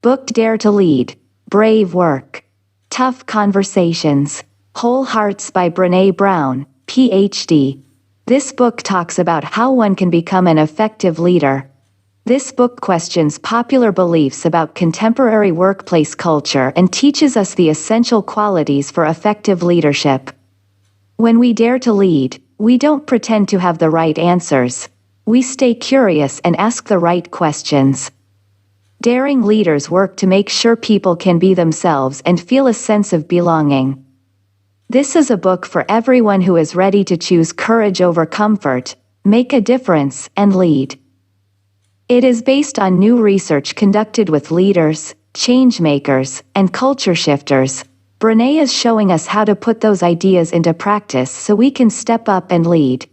Book Dare to Lead, Brave Work, Tough Conversations, Whole Hearts by Brené Brown, Ph.D. This book talks about how one can become an effective leader. This book questions popular beliefs about contemporary workplace culture and teaches us the essential qualities for effective leadership. When we dare to lead, we don't pretend to have the right answers. We stay curious and ask the right questions. Daring leaders work to make sure people can be themselves and feel a sense of belonging. This is a book for everyone who is ready to choose courage over comfort, make a difference, and lead. It is based on new research conducted with leaders, change-makers, and culture shifters. Brené is showing us how to put those ideas into practice so we can step up and lead.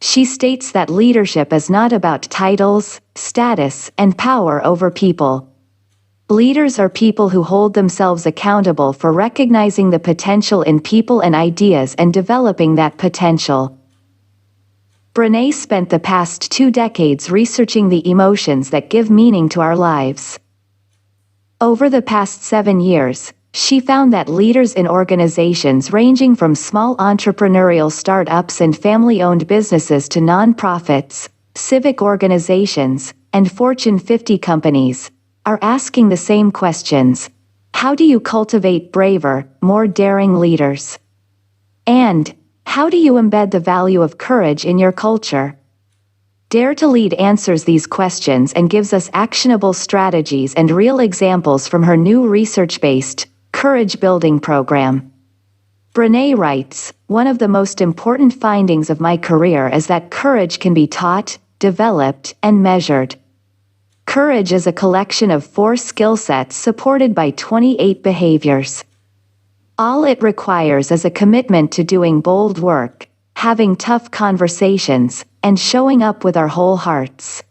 She states that leadership is not about titles, status, and power over people. Leaders are people who hold themselves accountable for recognizing the potential in people and ideas and developing that potential. Brené spent the past 2 decades researching the emotions that give meaning to our lives. Over the past 7 years, she found that leaders in organizations ranging from small entrepreneurial startups and family-owned businesses to nonprofits, civic organizations, and Fortune 50 companies are asking the same questions. How do you cultivate braver, more daring leaders? And how do you embed the value of courage in your culture? Dare to Lead answers these questions and gives us actionable strategies and real examples from her new research-based Courage Building program. Brené writes, "One of the most important findings of my career is that courage can be taught, developed, and measured. Courage is a collection of 4 skill sets supported by 28 behaviors. All it requires is a commitment to doing bold work, having tough conversations, and showing up with our whole hearts.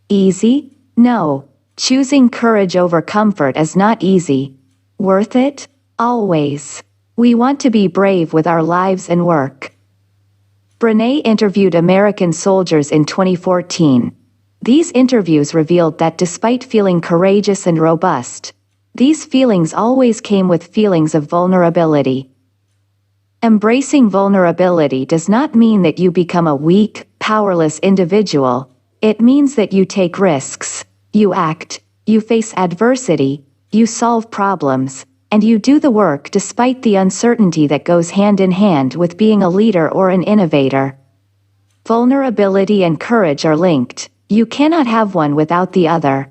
Easy? No. Choosing courage over comfort is not easy. Worth it? Always. We want to be brave with our lives and work." Brené interviewed American soldiers in 2014. These interviews revealed that despite feeling courageous and robust, these feelings always came with feelings of vulnerability. Embracing vulnerability does not mean that you become a weak, powerless individual. It means that you take risks, you act, you face adversity, you solve problems, and you do the work despite the uncertainty that goes hand in hand with being a leader or an innovator. Vulnerability and courage are linked. You cannot have one without the other.